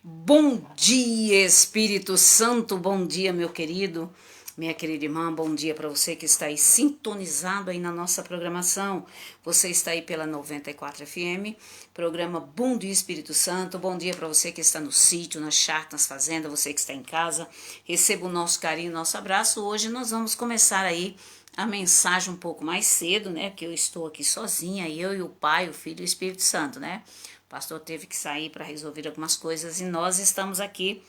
Bom dia, Espírito Santo, bom dia, meu querido, minha querida irmã, bom dia para você que está aí sintonizado aí na nossa programação. Você está aí pela 94 FM, programa Bom Dia Espírito Santo. Bom dia para você que está no sítio, na chácara, nas fazendas, você que está em casa. Receba o nosso carinho, nosso abraço. Hoje nós vamos começar aí a mensagem um pouco mais cedo, né? Porque eu estou aqui sozinha, eu e o Pai, o Filho e o Espírito Santo, né? O pastor teve que sair para resolver algumas coisas e nós estamos aqui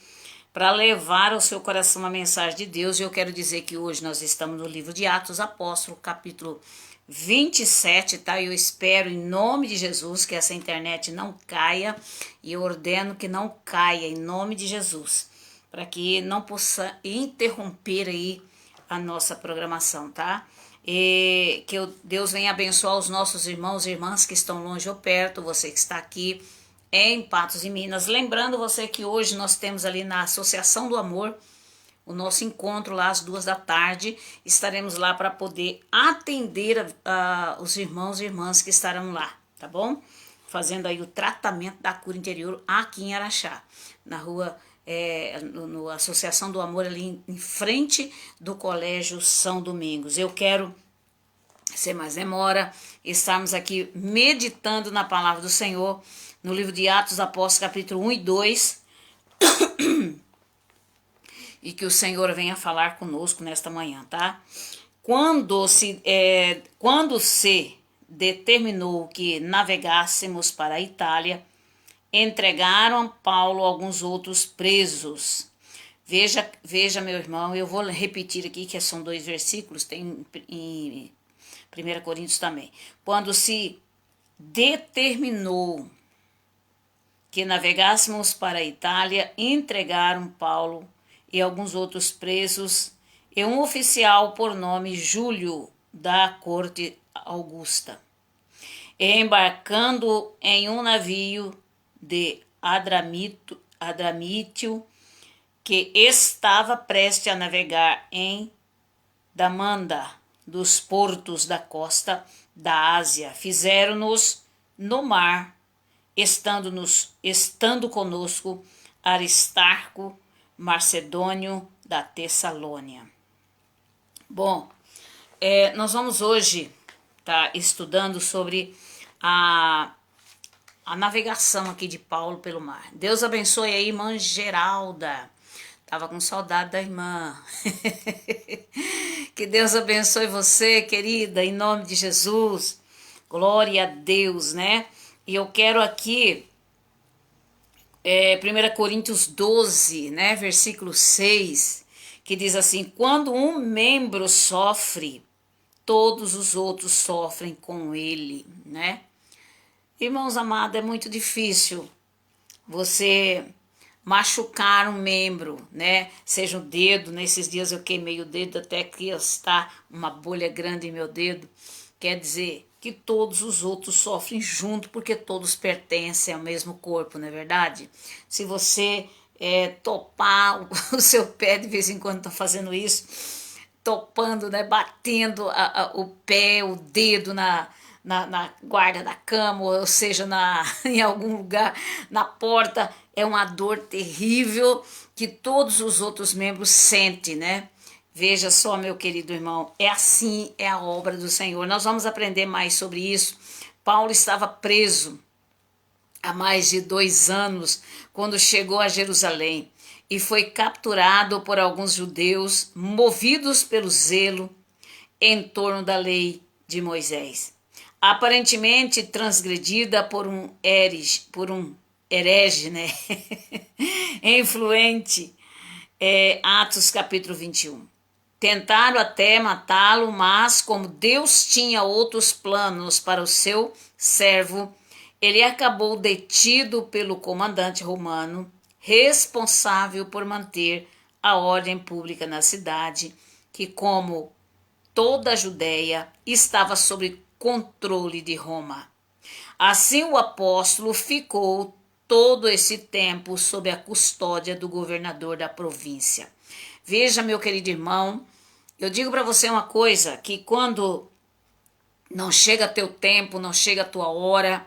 para levar ao seu coração a mensagem de Deus. E eu quero dizer que hoje nós estamos no livro de Atos Apóstolos, capítulo 27, tá? Eu espero em nome de Jesus que essa internet não caia e eu ordeno que não caia em nome de Jesus, para que não possa interromper aí a nossa programação, tá? E que Deus venha abençoar os nossos irmãos e irmãs que estão longe ou perto, você que está aqui em Patos de Minas. Lembrando você que hoje nós temos ali na Associação do Amor o nosso encontro lá às 2 da tarde. Estaremos lá para poder atender os irmãos e irmãs que estarão lá, tá bom? Fazendo aí o tratamento da cura interior aqui em Araxá, na rua no Associação do Amor, ali em frente do Colégio São Domingos. Eu quero, sem mais demora, estarmos aqui meditando na palavra do Senhor, no livro de Atos Apóstolos, capítulo 1 e 2, e que o Senhor venha falar conosco nesta manhã, tá? Quando se determinou que navegássemos para a Itália, entregaram a Paulo alguns outros presos. Veja, meu irmão, eu vou repetir aqui que são 2 versículos, tem em 1 Coríntios também. Quando se determinou que navegássemos para a Itália, entregaram Paulo e alguns outros presos e um oficial por nome Júlio da corte Augusta. E embarcando em um navio de Adramítio, que estava prestes a navegar em Damanda, dos portos da costa da Ásia, fizeram-nos no mar, estando conosco Aristarco, Macedônio da Tessalônia. Bom, nós vamos hoje estar estudando sobre a navegação aqui de Paulo pelo mar. Deus abençoe aí, irmã Geralda. Tava com saudade da irmã. Que Deus abençoe você, querida, em nome de Jesus. Glória a Deus, né? E eu quero aqui 1 Coríntios 12, né, versículo 6, que diz assim: quando um membro sofre, todos os outros sofrem com ele, né? Irmãos amados, é muito difícil você machucar um membro, né? Seja o dedo, nesses dias eu queimei o dedo até que está uma bolha grande em meu dedo. Quer dizer que todos os outros sofrem junto, porque todos pertencem ao mesmo corpo, não é verdade? Se você topar o seu pé, de vez em quando tá fazendo isso, topando, né? Batendo o pé, o dedo na guarda da cama, ou seja, em algum lugar, na porta, é uma dor terrível que todos os outros membros sentem, né? Veja só, meu querido irmão, é assim, é a obra do Senhor. Nós vamos aprender mais sobre isso. Paulo estava preso há mais de 2 anos quando chegou a Jerusalém e foi capturado por alguns judeus movidos pelo zelo em torno da lei de Moisés, aparentemente transgredida por um herege, né? Influente. Atos capítulo 21. Tentaram até matá-lo, mas como Deus tinha outros planos para o seu servo, ele acabou detido pelo comandante romano, responsável por manter a ordem pública na cidade, que, como toda a Judéia, estava sob controle de Roma. Assim o apóstolo ficou todo esse tempo sob a custódia do governador da província. Veja, meu querido irmão, eu digo para você uma coisa, que quando não chega teu tempo, não chega a tua hora,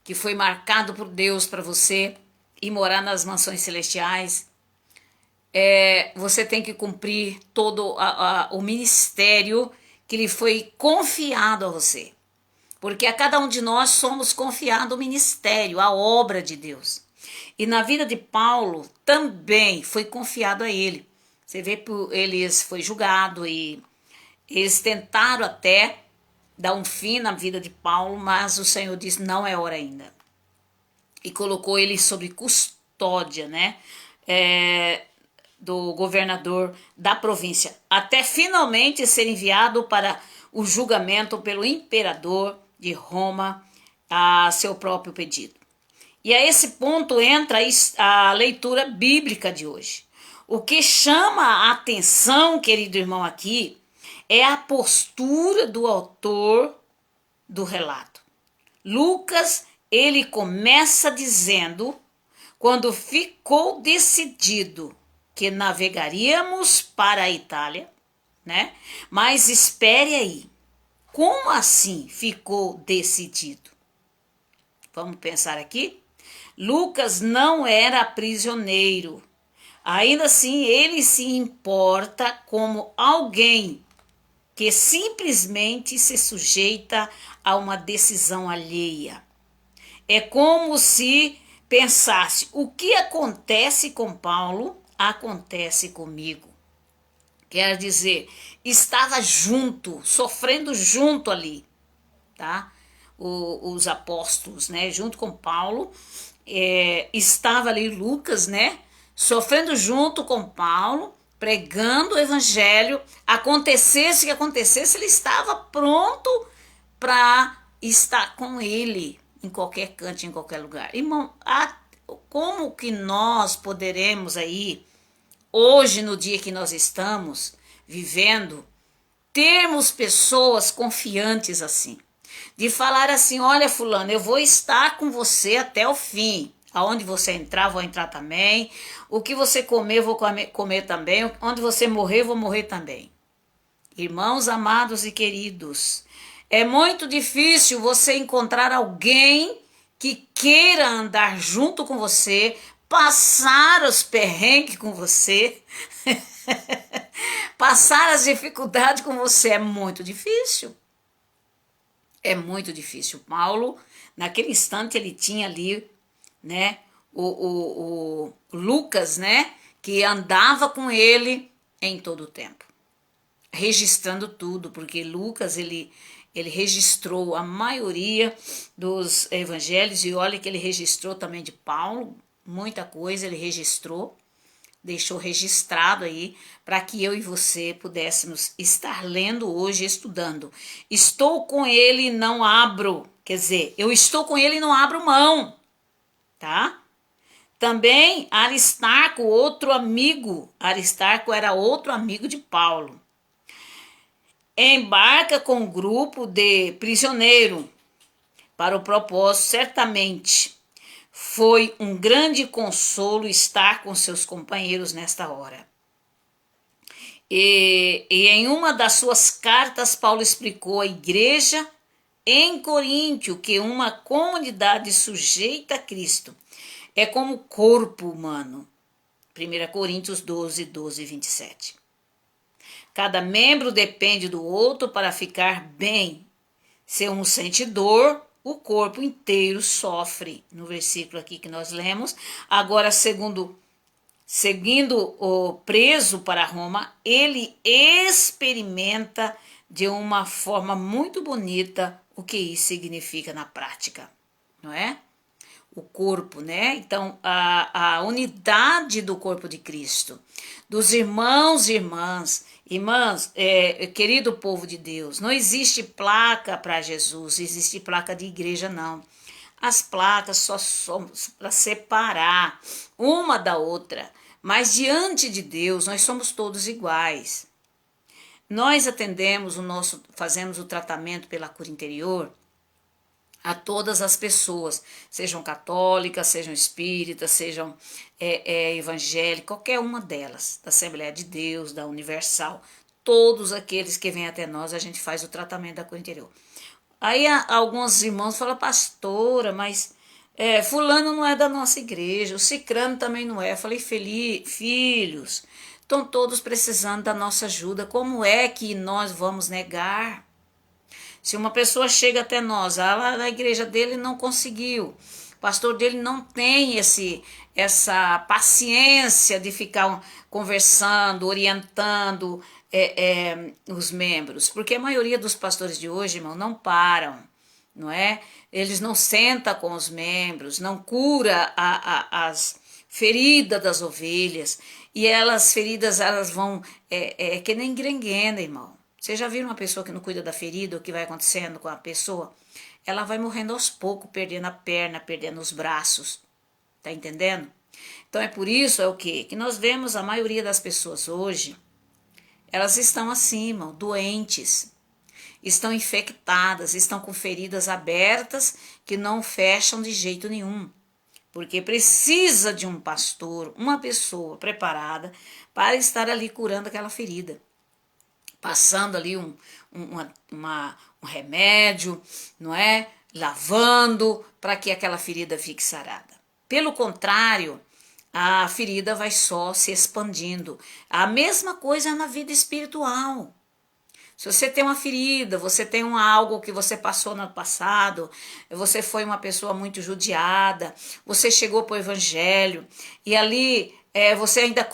que foi marcado por Deus para você, e morar nas mansões celestiais, você tem que cumprir todo o ministério que lhe foi confiado a você. Porque a cada um de nós somos confiado o ministério, a obra de Deus. E na vida de Paulo também foi confiado a ele. Você vê que eles foi julgado e eles tentaram até dar um fim na vida de Paulo, mas o Senhor disse, não é hora ainda. E colocou ele sob custódia, né? Do governador da província, até finalmente ser enviado para o julgamento pelo imperador de Roma a seu próprio pedido. E a esse ponto entra a leitura bíblica de hoje. O que chama a atenção, querido irmão, aqui é a postura do autor do relato. Lucas, ele começa dizendo, quando ficou decidido que navegaríamos para a Itália, né? Mas espere aí, como assim ficou decidido? Vamos pensar aqui? Lucas não era prisioneiro. Ainda assim, ele se importa como alguém que simplesmente se sujeita a uma decisão alheia. É como se pensasse, o que acontece com Paulo, acontece comigo. Quer dizer, estava junto, sofrendo junto ali, tá? Os apóstolos, né? Junto com Paulo, estava ali Lucas, né? Sofrendo junto com Paulo, pregando o evangelho, acontecesse o que acontecesse, ele estava pronto para estar com ele em qualquer canto, em qualquer lugar. Irmão, como que nós poderemos aí, hoje no dia que nós estamos vivendo, termos pessoas confiantes assim? De falar assim, olha fulano, eu vou estar com você até o fim. Aonde você entrar, vou entrar também. O que você comer, vou comer também. Onde você morrer, vou morrer também. Irmãos amados e queridos, é muito difícil você encontrar alguém que queira andar junto com você, passar os perrengues com você, passar as dificuldades com você. É muito difícil. É muito difícil. Paulo, naquele instante, ele tinha ali, né, o Lucas, né, que andava com ele em todo o tempo, registrando tudo, porque Lucas, ele registrou a maioria dos evangelhos, e olha que ele registrou também de Paulo, muita coisa ele registrou, deixou registrado aí, para que eu e você pudéssemos estar lendo hoje, estudando. Estou com ele e não abro, quer dizer, eu estou com ele e não abro mão, tá? Também Aristarco, outro amigo, Aristarco era outro amigo de Paulo. Embarca com um grupo de prisioneiro para o propósito, certamente. Foi um grande consolo estar com seus companheiros nesta hora. E em uma das suas cartas, Paulo explicou à igreja em Coríntio que uma comunidade sujeita a Cristo é como o corpo humano. 1 Coríntios 12, 12 e 27. Cada membro depende do outro para ficar bem. Se um sente dor, o corpo inteiro sofre. No versículo aqui que nós lemos. Agora, seguindo o preso para Roma, ele experimenta de uma forma muito bonita o que isso significa na prática, não é? O corpo, né? Então, a unidade do corpo de Cristo, dos irmãos e irmãs, querido povo de Deus, não existe placa para Jesus, existe placa de igreja, não. As placas só são para separar uma da outra, mas diante de Deus nós somos todos iguais. Nós fazemos o tratamento pela cura interior a todas as pessoas, sejam católicas, sejam espíritas, sejam evangélicas, qualquer uma delas, da Assembleia de Deus, da Universal, todos aqueles que vêm até nós, a gente faz o tratamento da cura interior. Aí alguns irmãos falam, pastora, mas Fulano não é da nossa igreja, o cicrano também não é. Eu falei, filhos, estão todos precisando da nossa ajuda. Como é que nós vamos negar? Se uma pessoa chega até nós, lá na igreja dele não conseguiu, o pastor dele não tem essa paciência de ficar conversando, orientando os membros, porque a maioria dos pastores de hoje, irmão, não param, não é? Eles não sentam com os membros, não cura as feridas das ovelhas, e elas feridas elas vão que nem grenguena, irmão. Você já viu uma pessoa que não cuida da ferida, o que vai acontecendo com a pessoa? Ela vai morrendo aos poucos, perdendo a perna, perdendo os braços. Tá entendendo? Então é por isso, é o quê? Que nós vemos a maioria das pessoas hoje, elas estão assim, irmão, doentes, estão infectadas, estão com feridas abertas que não fecham de jeito nenhum. Porque precisa de um pastor, uma pessoa preparada para estar ali curando aquela ferida. Passando ali um remédio, não é? Lavando para que aquela ferida fique sarada. Pelo contrário, a ferida vai só se expandindo. A mesma coisa na vida espiritual. Se você tem uma ferida, você tem algo que você passou no passado, você foi uma pessoa muito judiada, você chegou para o evangelho e ali você ainda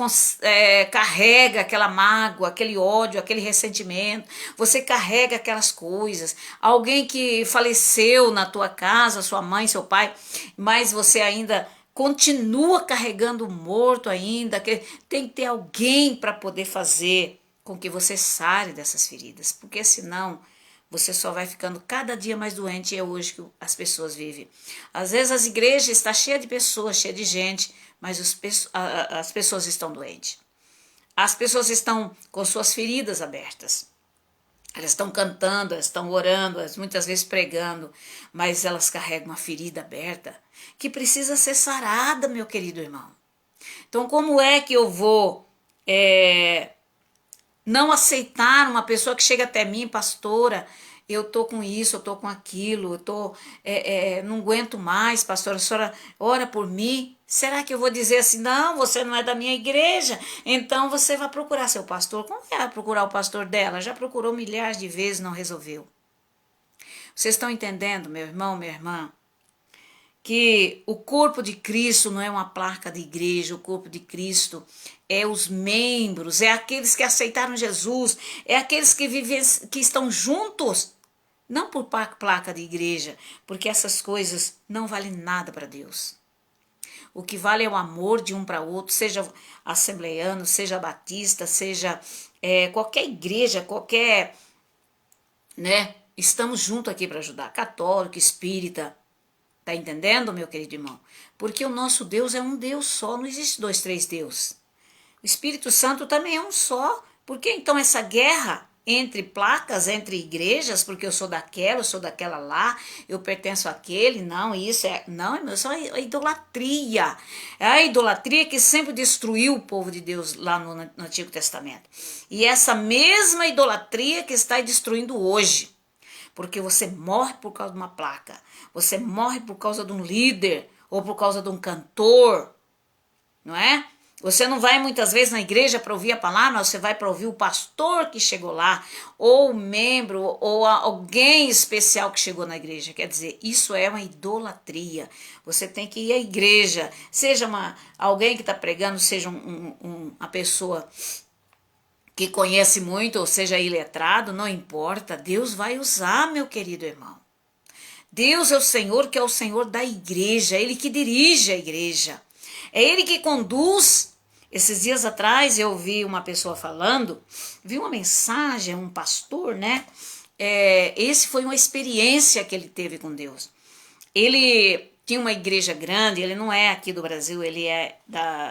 carrega aquela mágoa, aquele ódio, aquele ressentimento, você carrega aquelas coisas. Alguém que faleceu na tua casa, sua mãe, seu pai, mas você ainda continua carregando o morto ainda, que tem que ter alguém para poder fazer com que você sare dessas feridas, porque senão você só vai ficando cada dia mais doente, e é hoje que as pessoas vivem. Às vezes as igrejas estão cheias de pessoas, cheias de gente, mas as pessoas estão doentes. As pessoas estão com suas feridas abertas. Elas estão cantando, elas estão orando, elas muitas vezes pregando, mas elas carregam uma ferida aberta que precisa ser sarada, meu querido irmão. Então como é que eu vou não aceitar uma pessoa que chega até mim, pastora, eu tô com isso, eu tô com aquilo, eu tô, não aguento mais, pastora, a senhora ora por mim. Será que eu vou dizer assim, não, você não é da minha igreja, então você vai procurar seu pastor? Como é procurar o pastor dela? Já procurou milhares de vezes, não resolveu. Vocês estão entendendo, meu irmão, minha irmã? Que o corpo de Cristo não é uma placa de igreja, o corpo de Cristo é os membros, é aqueles que aceitaram Jesus, é aqueles que vivem, que estão juntos, não por placa de igreja, porque essas coisas não valem nada para Deus. O que vale é o amor de um para outro, seja assembleiano, seja batista, seja qualquer igreja, qualquer, né? Estamos juntos aqui para ajudar, católico, espírita. Tá entendendo, meu querido irmão? Porque o nosso Deus é um Deus só, não existe 2, 3 deuses. O Espírito Santo também é um só. Por que então essa guerra entre placas, entre igrejas? Porque eu sou daquela lá, eu pertenço àquele, não, isso é... Não, isso é a idolatria. É a idolatria que sempre destruiu o povo de Deus lá no Antigo Testamento. E essa mesma idolatria que está destruindo hoje. Porque você morre por causa de uma placa, você morre por causa de um líder ou por causa de um cantor, não é? Você não vai muitas vezes na igreja para ouvir a palavra, você vai para ouvir o pastor que chegou lá, ou o membro, ou alguém especial que chegou na igreja. Quer dizer, isso é uma idolatria. Você tem que ir à igreja, seja alguém que está pregando, seja uma pessoa que conhece muito, ou seja iletrado, não importa, Deus vai usar, meu querido irmão. Deus é o Senhor, que é o Senhor da igreja, Ele que dirige a igreja, é Ele que conduz. Esses dias atrás eu vi uma pessoa falando, vi uma mensagem, um pastor, né? Esse foi uma experiência que ele teve com Deus. Ele tinha uma igreja grande, ele não é aqui do Brasil, ele é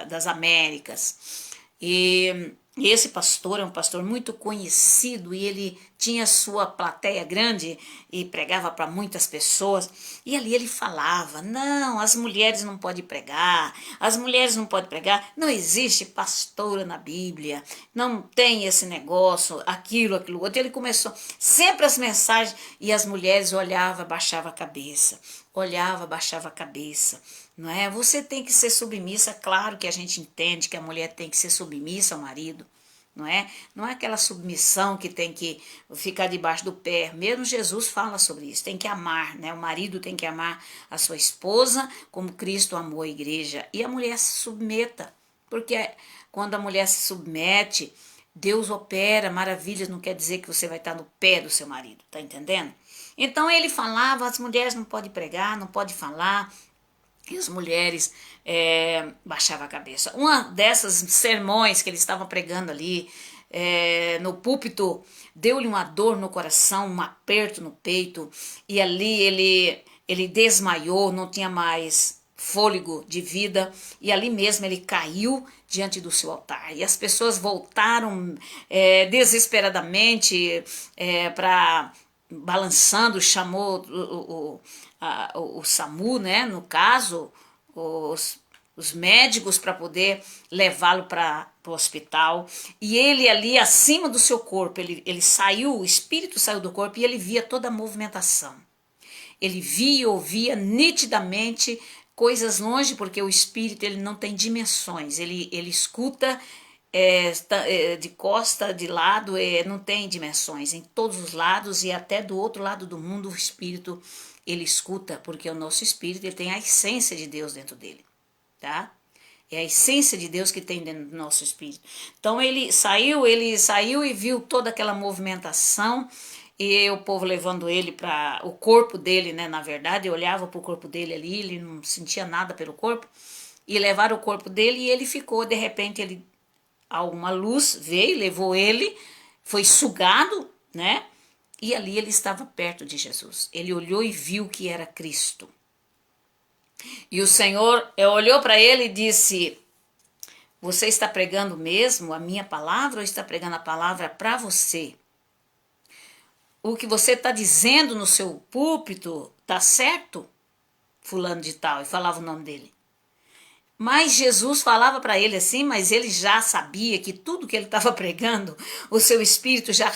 das Américas. E esse pastor é um pastor muito conhecido e ele tinha sua plateia grande e pregava para muitas pessoas. E ali ele falava, não, as mulheres não podem pregar, as mulheres não podem pregar, não existe pastora na Bíblia, não tem esse negócio, aquilo outro. Ele começou sempre as mensagens e as mulheres olhavam, baixavam a cabeça. olhava, baixava a cabeça, não é? Você tem que ser submissa, claro que a gente entende que a mulher tem que ser submissa ao marido, não é? Não é aquela submissão que tem que ficar debaixo do pé. Mesmo Jesus fala sobre isso. Tem que amar, né? O marido tem que amar a sua esposa como Cristo amou a igreja. E a mulher se submeta, porque quando a mulher se submete, Deus opera maravilhas. Não quer dizer que você vai estar no pé do seu marido, tá entendendo? Então ele falava, as mulheres não podem pregar, não podem falar, e as mulheres baixavam a cabeça. Uma dessas sermões que eles estavam pregando ali no púlpito, deu-lhe uma dor no coração, um aperto no peito, e ali ele desmaiou, não tinha mais fôlego de vida, e ali mesmo ele caiu diante do seu altar. E as pessoas voltaram desesperadamente para balançando, chamou o SAMU, né, no caso, os médicos para poder levá-lo para o hospital. E ele ali acima do seu corpo, ele saiu, o espírito saiu do corpo e ele via toda a movimentação. Ele via e ouvia nitidamente coisas longe, porque o espírito ele não tem dimensões, ele escuta de costa, de lado, não tem dimensões, em todos os lados e até do outro lado do mundo o espírito ele escuta, porque o nosso espírito ele tem a essência de Deus dentro dele, tá? É a essência de Deus que tem dentro do nosso espírito. Então ele saiu e viu toda aquela movimentação e o povo levando ele para o corpo dele, né? Na verdade, eu olhava para o corpo dele ali, ele não sentia nada pelo corpo, e levaram o corpo dele e ele ficou, de repente, uma luz veio, levou ele, foi sugado, né? E ali ele estava perto de Jesus. Ele olhou e viu que era Cristo. E o Senhor olhou para ele e disse: você está pregando mesmo a minha palavra ou está pregando a palavra para você? O que você está dizendo no seu púlpito está certo? Fulano de tal, e falava o nome dele. Mas Jesus falava para ele assim, mas ele já sabia que tudo que ele estava pregando, o seu espírito, já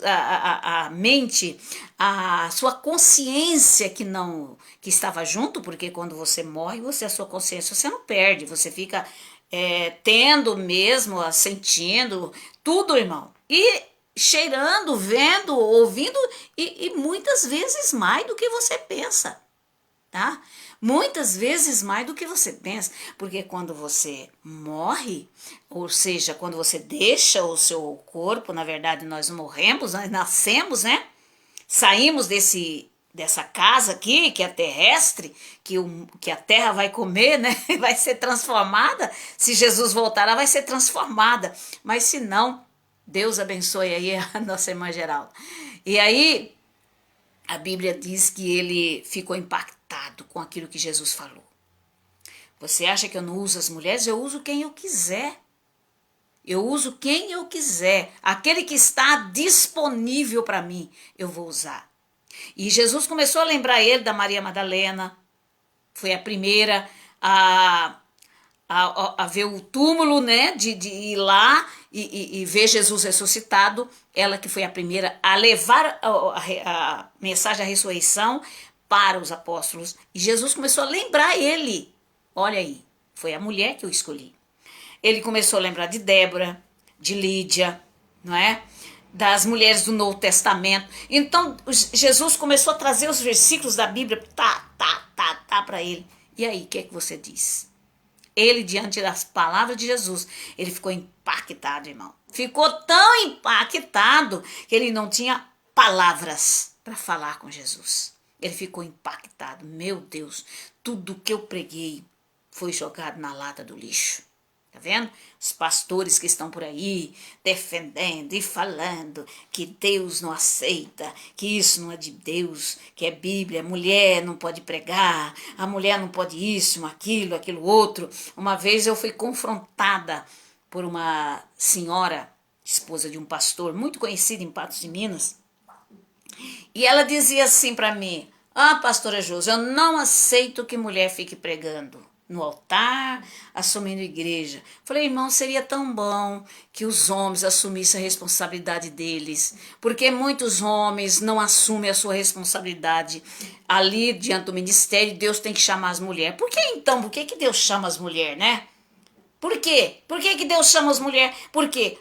a mente, a sua consciência que estava junto, porque quando você morre, a sua consciência você não perde, você fica tendo mesmo, sentindo tudo, irmão. E cheirando, vendo, ouvindo, e muitas vezes mais do que você pensa, tá? Muitas vezes mais do que você pensa, porque quando você morre, ou seja, quando você deixa o seu corpo, na verdade nós morremos, nós nascemos, né? Saímos dessa casa aqui, que é terrestre, que a terra vai comer, né? Vai ser transformada. Se Jesus voltar, ela vai ser transformada. Mas se não, Deus abençoe aí a nossa irmã Geralda. E aí, a Bíblia diz que ele ficou impactado com aquilo que Jesus falou. Você acha que eu não uso as mulheres? Eu uso quem eu quiser. Eu uso quem eu quiser. Aquele que está disponível para mim, eu vou usar. E Jesus começou a lembrar ele da Maria Madalena. Foi a primeira a ver o túmulo, né? De ir lá e ver Jesus ressuscitado. Ela que foi a primeira a levar a mensagem da ressurreição para os apóstolos. E Jesus começou a lembrar ele. Olha aí, foi a mulher que eu escolhi. Ele começou a lembrar de Débora, de Lídia, não é? Das mulheres do Novo Testamento. Então, Jesus começou a trazer os versículos da Bíblia, para ele. E aí, o que é que você diz? Ele, diante das palavras de Jesus, ele ficou impactado, irmão. Ficou tão impactado que ele não tinha palavras para falar com Jesus. Ele ficou impactado. Meu Deus, tudo que eu preguei foi jogado na lata do lixo. Tá vendo? Os pastores que estão por aí defendendo e falando que Deus não aceita, que isso não é de Deus, que é Bíblia, mulher não pode pregar, a mulher não pode isso, aquilo outro. Uma vez eu fui confrontada por uma senhora, esposa de um pastor muito conhecido em Patos de Minas, e ela dizia assim para mim: pastora Josi, eu não aceito que mulher fique pregando. no altar, assumindo igreja. Falei, irmão, seria tão bom que os homens assumissem a responsabilidade deles, porque muitos homens não assumem a sua responsabilidade ali diante do ministério. Deus tem que chamar as mulheres. Por que então? Por que Deus chama as mulheres, né? Por quê? Por que Deus chama as mulheres? Porque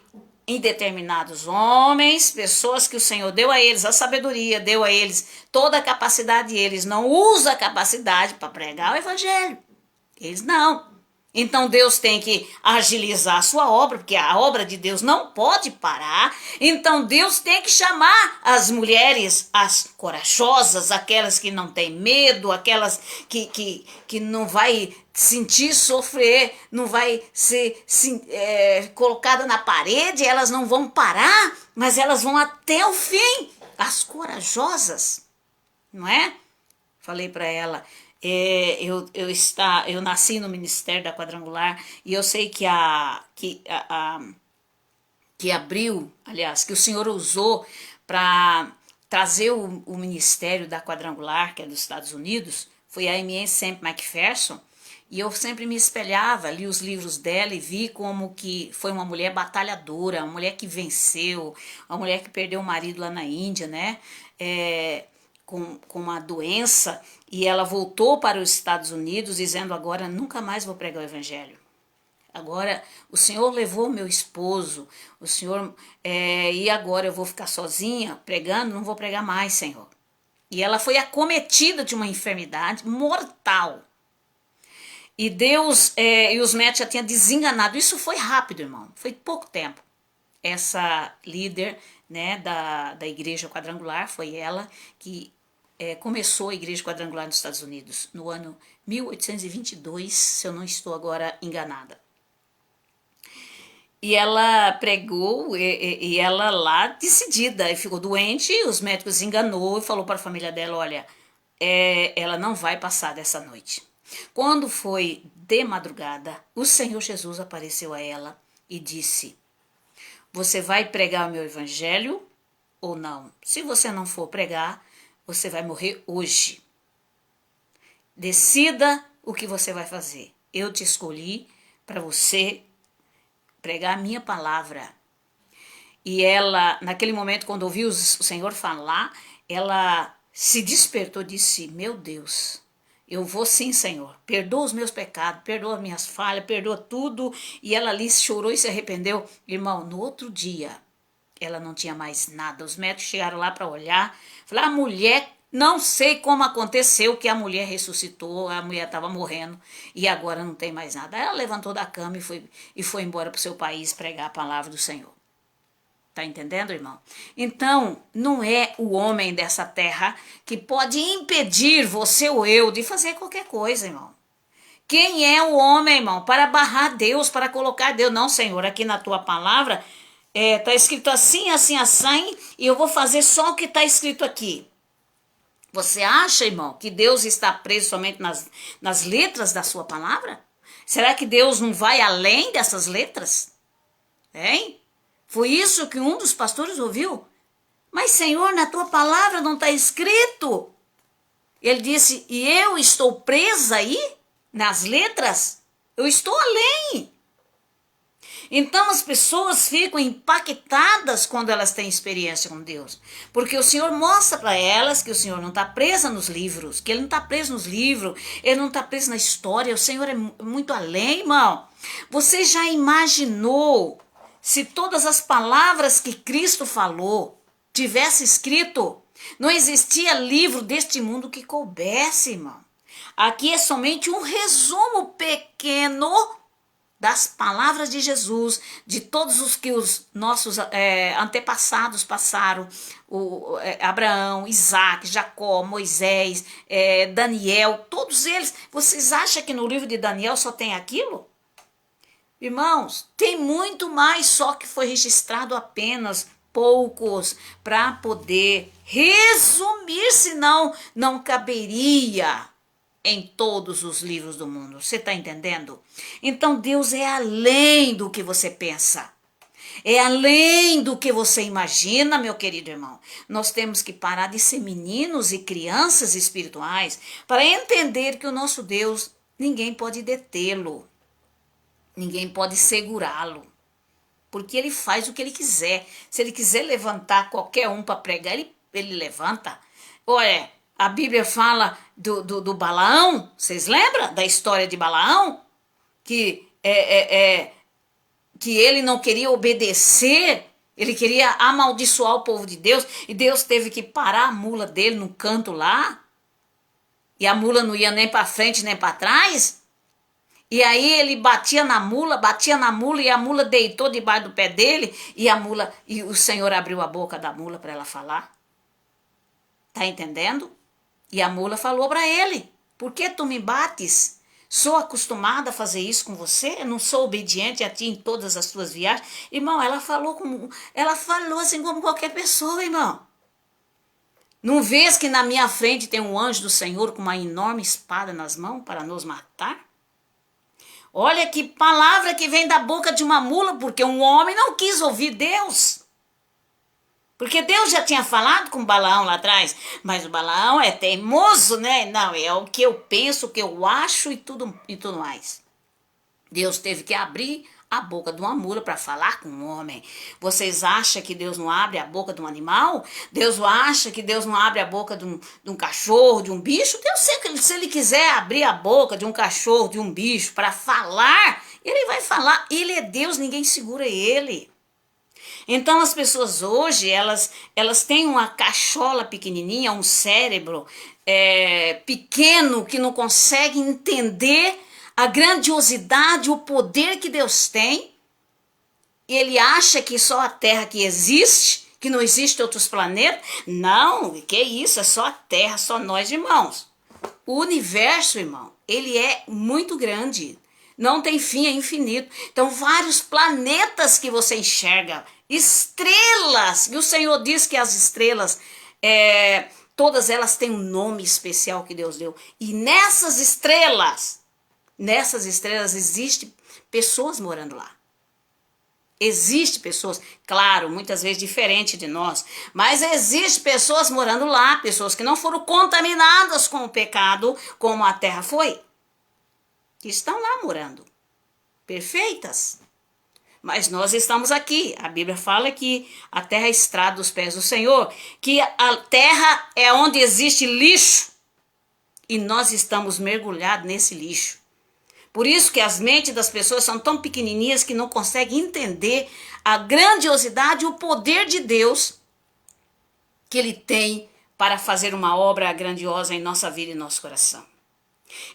em determinados homens, pessoas que o Senhor deu a eles a sabedoria, deu a eles toda a capacidade, e eles não usam a capacidade para pregar o evangelho. Eles não. Então Deus tem que agilizar a sua obra, porque a obra de Deus não pode parar. Então Deus tem que chamar as mulheres, as corajosas, aquelas que não têm medo, aquelas que não vai sentir sofrer, não vai ser colocada na parede, elas não vão parar, mas elas vão até o fim. As corajosas, não é? Falei para ela, eu nasci no Ministério da Quadrangular e eu sei que abriu, aliás, que o Senhor usou para trazer o Ministério da Quadrangular, que é dos Estados Unidos, foi a M.N. Sam McPherson, e eu sempre me espelhava, li os livros dela e vi como que foi uma mulher batalhadora, uma mulher que venceu, uma mulher que perdeu o marido lá na Índia, né? Com uma doença, e ela voltou para os Estados Unidos dizendo, agora nunca mais vou pregar o evangelho. Agora o Senhor levou meu esposo, o Senhor, e agora eu vou ficar sozinha pregando, não vou pregar mais, Senhor. E ela foi acometida de uma enfermidade mortal. E Deus, e os médicos já tinham desenganado. Isso foi rápido, irmão, foi pouco tempo. Essa líder, né, da Igreja Quadrangular, foi ela que começou a Igreja Quadrangular nos Estados Unidos no ano 1822, se eu não estou agora enganada. E ela pregou, e ela lá decidida, e ficou doente, os médicos enganou e falou para a família dela, olha, ela não vai passar dessa noite. Quando foi de madrugada, o Senhor Jesus apareceu a ela e disse, você vai pregar o meu evangelho ou não? Se você não for pregar, você vai morrer hoje. Decida o que você vai fazer. Eu te escolhi para você pregar a minha palavra. E ela, naquele momento, quando ouviu o Senhor falar, ela se despertou e disse, meu Deus, eu vou sim, Senhor. Perdoa os meus pecados, perdoa as minhas falhas, perdoa tudo. E ela ali chorou e se arrependeu. Irmão, no outro dia, ela não tinha mais nada. Os médicos chegaram lá para olhar. Falaram, a mulher, não sei como aconteceu que a mulher ressuscitou, a mulher estava morrendo e agora não tem mais nada. Ela levantou da cama e foi embora para o seu país pregar a palavra do Senhor. Tá entendendo, irmão? Então, não é o homem dessa terra que pode impedir você ou eu de fazer qualquer coisa, irmão. Quem é o homem, irmão, para barrar Deus, para colocar Deus? Não, Senhor, aqui na tua palavra tá escrito assim, assim, assim, e eu vou fazer só o que está escrito aqui. Você acha, irmão, que Deus está preso somente nas letras da sua palavra? Será que Deus não vai além dessas letras? Hein? Foi isso que um dos pastores ouviu. Mas, Senhor, na tua palavra não está escrito. Ele disse, e eu estou presa aí, nas letras? Eu estou além. Então as pessoas ficam impactadas quando elas têm experiência com Deus. Porque o Senhor mostra para elas que o Senhor não está preso nos livros, que Ele não está preso nos livros, Ele não está preso na história, o Senhor é muito além, irmão. Você já imaginou se todas as palavras que Cristo falou tivesse escrito? Não existia livro deste mundo que coubesse, irmão. Aqui é somente um resumo pequeno das palavras de Jesus, de todos os que os nossos antepassados passaram, Abraão, Isaac, Jacó, Moisés, Daniel, todos eles. Vocês acham que no livro de Daniel só tem aquilo? Irmãos, tem muito mais, só que foi registrado apenas poucos para poder resumir, senão não caberia em todos os livros do mundo. Você está entendendo? Então Deus é além do que você pensa. É além do que você imagina, meu querido irmão. Nós temos que parar de ser meninos e crianças espirituais para entender que o nosso Deus ninguém pode detê-lo, ninguém pode segurá-lo, porque ele faz o que ele quiser. Se ele quiser levantar qualquer um para pregar, ele levanta. Olha, a Bíblia fala do Balaão, vocês lembram da história de Balaão? Que que ele não queria obedecer, ele queria amaldiçoar o povo de Deus, e Deus teve que parar a mula dele no canto lá, e a mula não ia nem para frente nem para trás, e aí ele batia na mula, e a mula deitou debaixo do pé dele, e o Senhor abriu a boca da mula para ela falar. Tá entendendo? E a mula falou para ele: por que tu me bates? Sou acostumada a fazer isso com você, não sou obediente a ti em todas as tuas viagens. Irmão, ela falou assim como qualquer pessoa, irmão. Não vês que na minha frente tem um anjo do Senhor com uma enorme espada nas mãos para nos matar? Olha que palavra que vem da boca de uma mula, porque um homem não quis ouvir Deus. Porque Deus já tinha falado com Balaão lá atrás, mas o Balaão é teimoso, né? Não, é o que eu penso, o que eu acho e tudo mais. Deus teve que abrir a boca de uma mula para falar com um homem. Vocês acham que Deus não abre a boca de um animal? Deus acha que Deus não abre a boca de um cachorro, de um bicho? Deus sei que se ele quiser abrir a boca de um cachorro, de um bicho para falar, ele vai falar. Ele é Deus, ninguém segura ele. Então as pessoas hoje, elas têm uma cachola pequenininha, um cérebro pequeno que não consegue entender a grandiosidade, o poder que Deus tem. Ele acha que só a Terra que existe, que não existe outros planetas. Não, que isso, é só a Terra, só nós, irmãos. O universo, irmão, ele é muito grande. Não tem fim, é infinito. Então, vários planetas que você enxerga, estrelas, e o Senhor diz que as estrelas, todas elas têm um nome especial que Deus deu. E nessas estrelas existem pessoas morando lá. Existem pessoas, claro, muitas vezes diferente de nós, mas existem pessoas morando lá, pessoas que não foram contaminadas com o pecado, como a terra foi. Estão lá morando, perfeitas. Mas nós estamos aqui. A Bíblia fala que a terra é estrada dos pés do Senhor, que a terra é onde existe lixo e nós estamos mergulhados nesse lixo. Por isso que as mentes das pessoas são tão pequenininhas que não conseguem entender a grandiosidade e o poder de Deus que Ele tem para fazer uma obra grandiosa em nossa vida e nosso coração.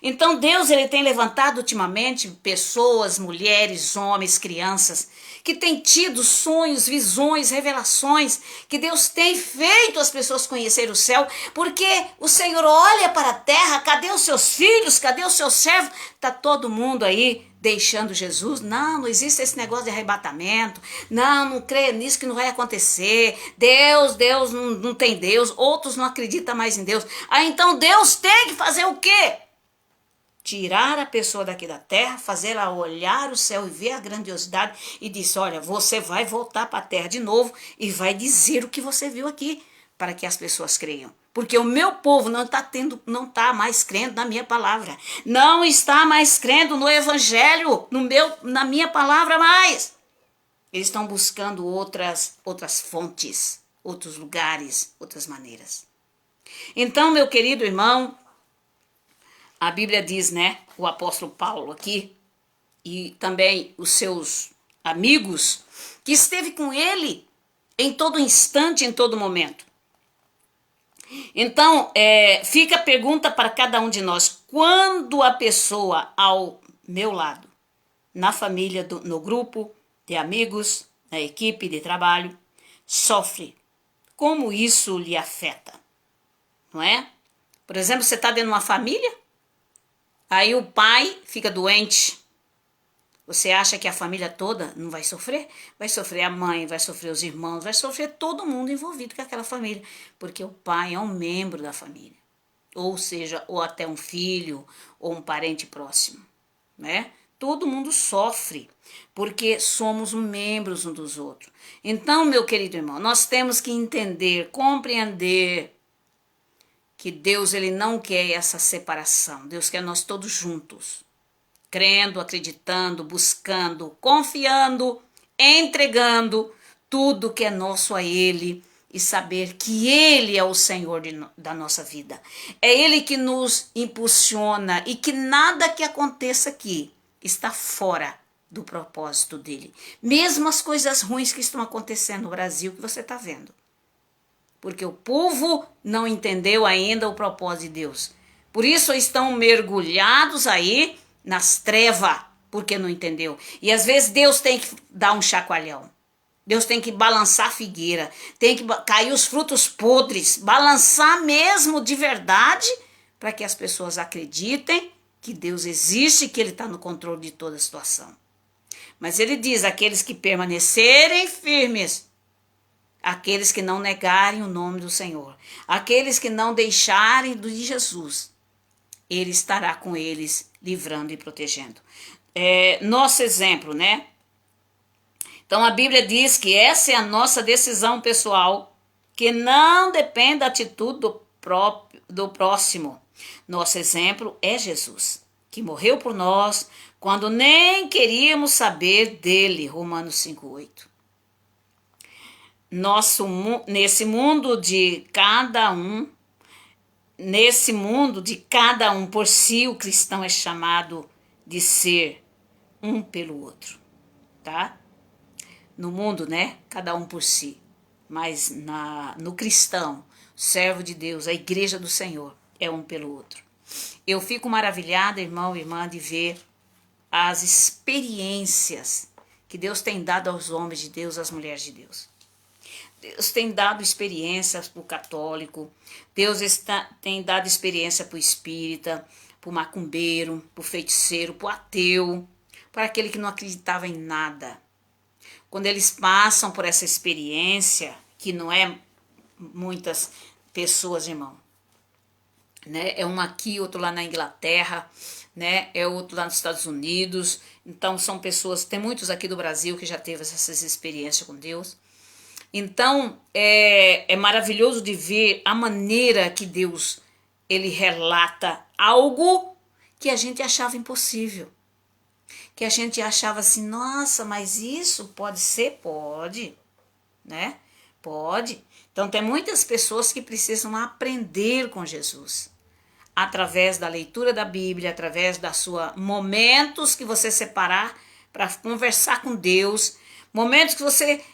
Então Deus, ele tem levantado ultimamente pessoas, mulheres, homens, crianças, que têm tido sonhos, visões, revelações, que Deus tem feito as pessoas conhecer o céu, porque o Senhor olha para a terra, cadê os seus filhos, cadê os seus servos? Está todo mundo aí deixando Jesus. Não existe esse negócio de arrebatamento, não creia nisso que não vai acontecer, Deus não tem Deus, outros não acreditam mais em Deus. Então Deus tem que fazer o quê? Tirar a pessoa daqui da terra, fazer ela olhar o céu e ver a grandiosidade e dizer, olha, você vai voltar para a terra de novo e vai dizer o que você viu aqui, para que as pessoas creiam. Porque o meu povo não está mais crendo na minha palavra, não está mais crendo no evangelho, na minha palavra mais. Eles estão buscando outras fontes, outros lugares, outras maneiras. Então, meu querido irmão, a Bíblia diz, né, o apóstolo Paulo aqui, e também os seus amigos, que esteve com ele em todo instante, em todo momento. Então, fica a pergunta para cada um de nós, quando a pessoa ao meu lado, na família, no grupo de amigos, na equipe de trabalho, sofre, como isso lhe afeta, não é? Por exemplo, você está dentro de uma família, aí o pai fica doente. Você acha que a família toda não vai sofrer? Vai sofrer a mãe, vai sofrer os irmãos, vai sofrer todo mundo envolvido com aquela família. Porque o pai é um membro da família. Ou seja, ou até um filho, ou um parente próximo, né? Todo mundo sofre, porque somos membros uns dos outros. Então, meu querido irmão, nós temos que entender, compreender que Deus ele não quer essa separação. Deus quer nós todos juntos, crendo, acreditando, buscando, confiando, entregando tudo que é nosso a Ele e saber que Ele é o Senhor da nossa vida. É Ele que nos impulsiona e que nada que aconteça aqui está fora do propósito dele. Mesmo as coisas ruins que estão acontecendo no Brasil, que você está vendo. Porque o povo não entendeu ainda o propósito de Deus. Por isso estão mergulhados aí nas trevas, porque não entendeu. E às vezes Deus tem que dar um chacoalhão. Deus tem que balançar a figueira, tem que cair os frutos podres, balançar mesmo de verdade, para que as pessoas acreditem que Deus existe e que Ele está no controle de toda a situação. Mas Ele diz, aqueles que permanecerem firmes, aqueles que não negarem o nome do Senhor, aqueles que não deixarem de Jesus, Ele estará com eles, livrando e protegendo. Nosso exemplo, né? Então a Bíblia diz que essa é a nossa decisão pessoal, que não depende da atitude do próximo. Nosso exemplo é Jesus, que morreu por nós quando nem queríamos saber dele. Romanos 5:8. Nesse mundo de cada um por si, o cristão é chamado de ser um pelo outro, tá? No mundo, né? Cada um por si. Mas no cristão, servo de Deus, a igreja do Senhor, é um pelo outro. Eu fico maravilhada, irmão e irmã, de ver as experiências que Deus tem dado aos homens de Deus, às mulheres de Deus. Deus tem dado experiências para o católico, Deus tem dado experiência para o espírita, para o macumbeiro, para o feiticeiro, para o ateu, para aquele que não acreditava em nada. Quando eles passam por essa experiência, que não é muitas pessoas, irmão, né? É um aqui, outro lá na Inglaterra, né? É outro lá nos Estados Unidos. Então são pessoas, tem muitos aqui do Brasil que já teve essas experiências com Deus. Então é maravilhoso de ver a maneira que Deus ele relata algo que a gente achava impossível. Que a gente achava assim, nossa, mas isso pode ser? Pode, né? Pode. Então tem muitas pessoas que precisam aprender com Jesus. Através da leitura da Bíblia, através da sua momentos que você separar para conversar com Deus, momentos que você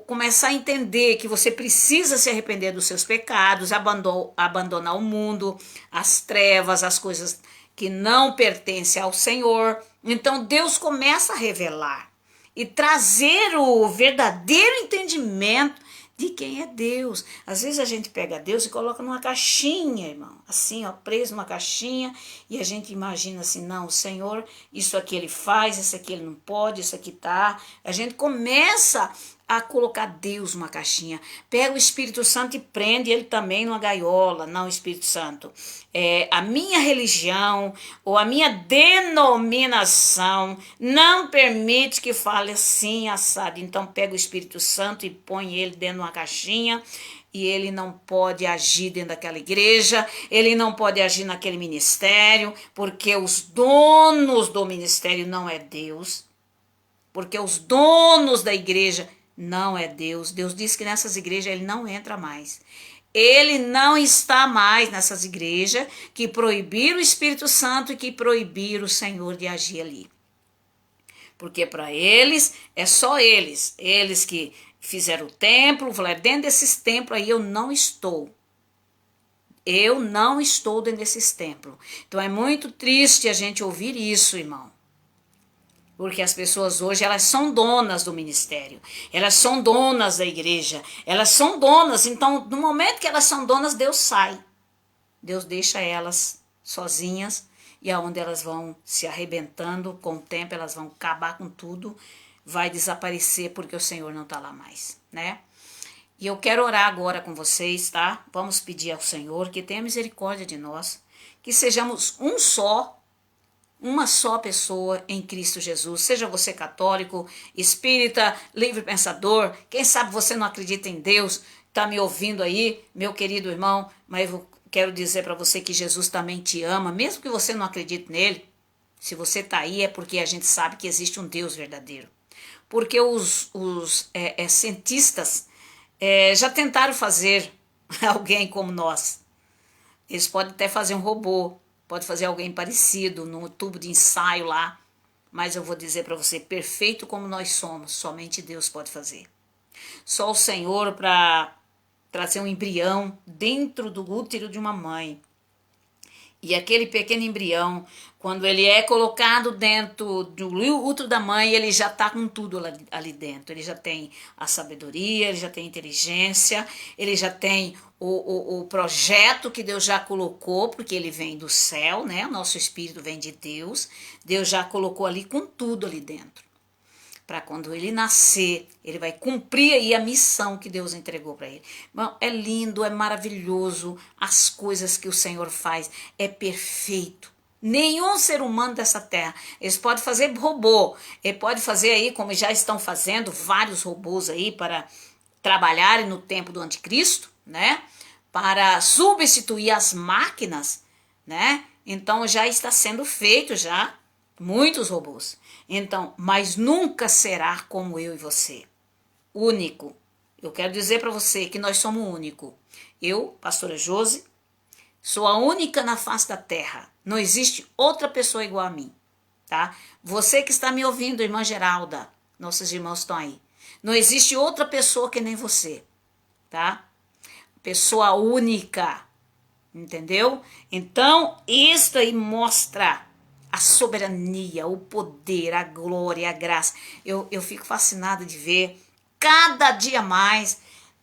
começar a entender que você precisa se arrepender dos seus pecados, abandonar o mundo, as trevas, as coisas que não pertencem ao Senhor. Então Deus começa a revelar e trazer o verdadeiro entendimento de quem é Deus. Às vezes a gente pega Deus e coloca numa caixinha, irmão, assim, ó, preso numa caixinha, e a gente imagina assim, não, o Senhor, isso aqui ele faz, isso aqui ele não pode, isso aqui tá. A gente começa a colocar Deus numa caixinha. Pega o Espírito Santo e prende ele também numa gaiola. Não, Espírito Santo, a minha religião ou a minha denominação não permite que fale assim, assado. Então pega o Espírito Santo e põe ele dentro de uma caixinha, e ele não pode agir dentro daquela igreja, ele não pode agir naquele ministério, porque os donos do ministério não é Deus, porque os donos da igreja não é Deus. Deus diz que nessas igrejas ele não entra mais. Ele não está mais nessas igrejas que proibiram o Espírito Santo e que proibiram o Senhor de agir ali. Porque para eles, é só eles. Eles que fizeram o templo, falaram, dentro desses templos aí eu não estou. Eu não estou dentro desses templos. Então é muito triste a gente ouvir isso, irmão. Porque as pessoas hoje, elas são donas do ministério, elas são donas da igreja, elas são donas. Então, no momento que elas são donas, Deus sai. Deus deixa elas sozinhas, e aonde elas vão se arrebentando, com o tempo elas vão acabar com tudo, vai desaparecer porque o Senhor não está lá mais, né? E eu quero orar agora com vocês, tá? Vamos pedir ao Senhor que tenha misericórdia de nós, que sejamos uma só pessoa em Cristo Jesus. Seja você católico, espírita, livre pensador, quem sabe você não acredita em Deus, está me ouvindo aí, meu querido irmão, mas eu quero dizer para você que Jesus também te ama, mesmo que você não acredite nele. Se você está aí é porque a gente sabe que existe um Deus verdadeiro. Porque os cientistas já tentaram fazer alguém como nós. Eles podem até fazer um robô, pode fazer alguém parecido num tubo de ensaio lá. Mas eu vou dizer para você, perfeito como nós somos, somente Deus pode fazer. Só o Senhor para trazer um embrião dentro do útero de uma mãe. E aquele pequeno embrião, quando ele é colocado dentro do útero da mãe, ele já está com tudo ali dentro. Ele já tem a sabedoria, ele já tem a inteligência, ele já tem o projeto que Deus já colocou, porque ele vem do céu, né? O nosso espírito vem de Deus. Deus já colocou ali com tudo ali dentro. Para quando ele nascer, ele vai cumprir aí a missão que Deus entregou para ele. Bom, é lindo, é maravilhoso, as coisas que o Senhor faz, é perfeito. Nenhum ser humano dessa terra, eles podem fazer robô, ele pode fazer aí, como já estão fazendo, vários robôs aí para trabalharem no tempo do anticristo, né? Para substituir as máquinas, né? Então já está sendo feito já muitos robôs. Então, mas nunca será como eu e você. Único. Eu quero dizer para você que nós somos únicos. Eu, pastora Josi, sou a única na face da terra. Não existe outra pessoa igual a mim, tá? Você que está me ouvindo, irmã Geralda, nossos irmãos estão aí. Não existe outra pessoa que nem você, tá? Pessoa única, entendeu? Então, isso aí mostra a soberania, o poder, a glória, a graça. Eu fico fascinada de ver, cada dia mais,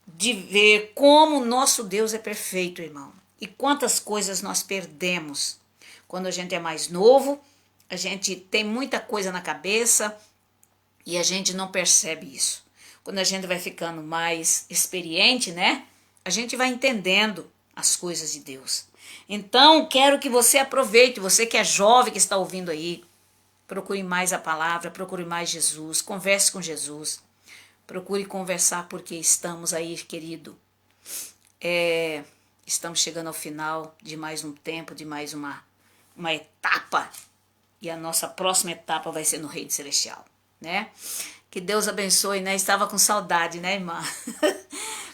de ver como o nosso Deus é perfeito, irmão. E quantas coisas nós perdemos. Quando a gente é mais novo, a gente tem muita coisa na cabeça e a gente não percebe isso. Quando a gente vai ficando mais experiente, né? A gente vai entendendo as coisas de Deus. Então, quero que você aproveite, você que é jovem, que está ouvindo aí, procure mais a palavra, procure mais Jesus, converse com Jesus, procure conversar, porque estamos aí, querido, estamos chegando ao final de mais um tempo, de mais uma etapa, e a nossa próxima etapa vai ser no Reino Celestial, né? Que Deus abençoe, né? Estava com saudade, né, irmã?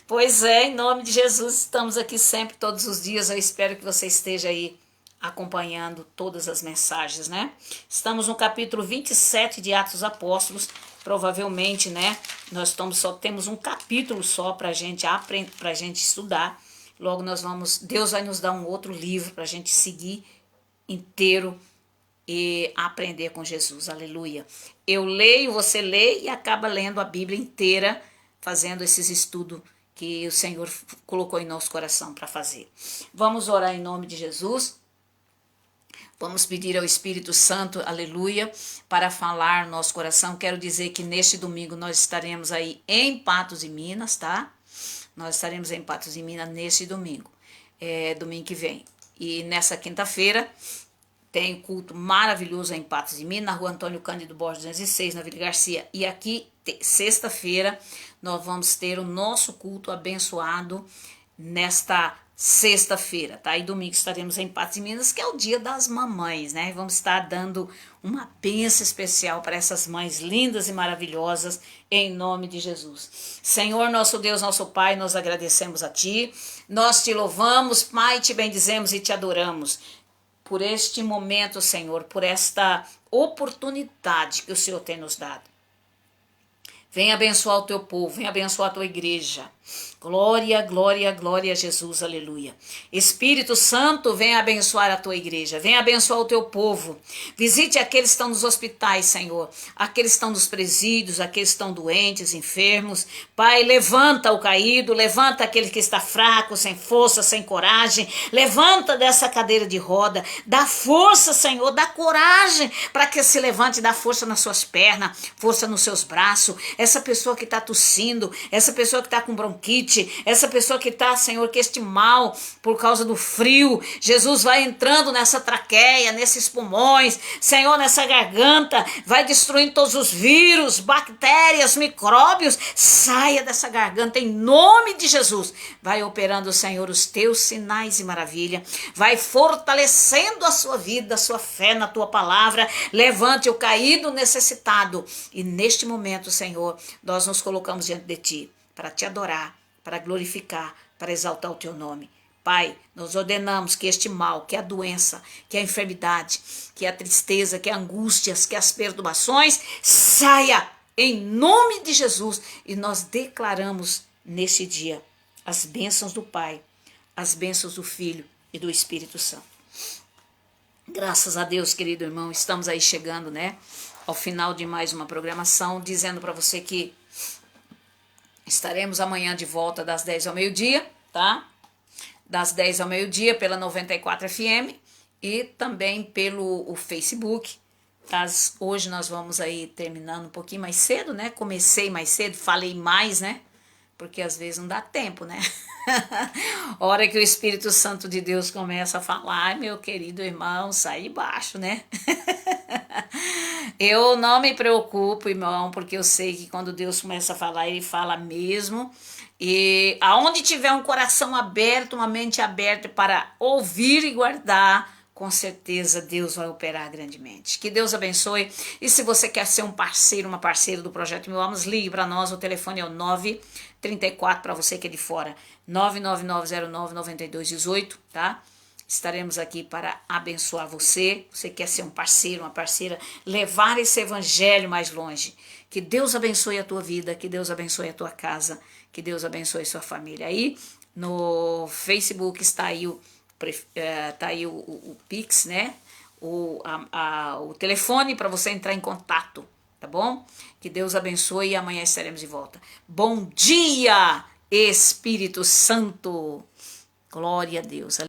Pois é, em nome de Jesus, estamos aqui sempre, todos os dias. Eu espero que você esteja aí acompanhando todas as mensagens, né? Estamos no capítulo 27 de Atos Apóstolos. Provavelmente, né? Nós temos um capítulo só para gente aprender, para gente estudar. Logo Deus vai nos dar um outro livro para a gente seguir inteiro e aprender com Jesus. Aleluia. Eu leio, você lê e acaba lendo a Bíblia inteira, fazendo esses estudos que o Senhor colocou em nosso coração para fazer. Vamos orar em nome de Jesus. Vamos pedir ao Espírito Santo, aleluia, para falar no nosso coração. Quero dizer que neste domingo nós estaremos aí em Patos de Minas, tá? Nós estaremos em Patos de Minas neste domingo, domingo que vem. E nessa quinta-feira tem culto maravilhoso em Patos de Minas, na rua Antônio Cândido Borges 206, na Vila Garcia. E aqui, sexta-feira, nós vamos ter o nosso culto abençoado nesta sexta-feira, tá? E domingo estaremos em Patos de Minas, que é o dia das mamães, né? Vamos estar dando uma bênção especial para essas mães lindas e maravilhosas, em nome de Jesus. Senhor, nosso Deus, nosso Pai, nós agradecemos a Ti, nós Te louvamos, Pai, Te bendizemos e Te adoramos por este momento, Senhor, por esta oportunidade que o Senhor tem nos dado. Vem abençoar o teu povo, vem abençoar a tua igreja. Glória, glória, glória a Jesus, aleluia. Espírito Santo, vem abençoar a tua igreja, vem abençoar o teu povo. Visite aqueles que estão nos hospitais, Senhor, aqueles que estão nos presídios, aqueles que estão doentes, enfermos. Pai, levanta o caído, levanta aquele que está fraco, sem força, sem coragem. Levanta dessa cadeira de roda, dá força, Senhor, dá coragem para que se levante, dá força nas suas pernas, força nos seus braços. Essa pessoa que está tossindo, essa pessoa que está com bronquite, bronquite, essa pessoa que está, Senhor, que este mal por causa do frio, Jesus vai entrando nessa traqueia, nesses pulmões, Senhor, nessa garganta, vai destruindo todos os vírus, bactérias, micróbios, saia dessa garganta em nome de Jesus. Vai operando, Senhor, os teus sinais e maravilha, vai fortalecendo a sua vida, a sua fé na tua palavra, levante o caído necessitado. E neste momento, Senhor, nós nos colocamos diante de ti para te adorar, para glorificar, para exaltar o teu nome. Pai, nós ordenamos que este mal, que a doença, que a enfermidade, que a tristeza, que a angústias, que as perturbações, saia em nome de Jesus. E nós declaramos neste dia as bênçãos do Pai, as bênçãos do Filho e do Espírito Santo. Graças a Deus, querido irmão, estamos aí chegando, né, ao final de mais uma programação, dizendo para você que estaremos amanhã de volta das 10 ao meio-dia, tá? Das 10 ao meio-dia pela 94 FM e também pelo Facebook. Hoje nós vamos aí terminando um pouquinho mais cedo, né? Comecei mais cedo, falei mais, né? Porque às vezes não dá tempo, né? A hora que o Espírito Santo de Deus começa a falar, meu querido irmão, sai baixo, né? Eu não me preocupo, irmão, porque eu sei que quando Deus começa a falar, ele fala mesmo. E aonde tiver um coração aberto, uma mente aberta para ouvir e guardar, com certeza Deus vai operar grandemente. Que Deus abençoe. E se você quer ser um parceiro, uma parceira do Projeto Mil Almas, ligue para nós. O telefone é o 934, para você que é de fora, 999099218, tá? Estaremos aqui para abençoar você. Você quer ser um parceiro, uma parceira, levar esse evangelho mais longe. Que Deus abençoe a tua vida, que Deus abençoe a tua casa, que Deus abençoe a sua família. Aí no Facebook está aí o Pix, né? O telefone para você entrar em contato, tá bom? Que Deus abençoe e amanhã estaremos de volta. Bom dia, Espírito Santo. Glória a Deus.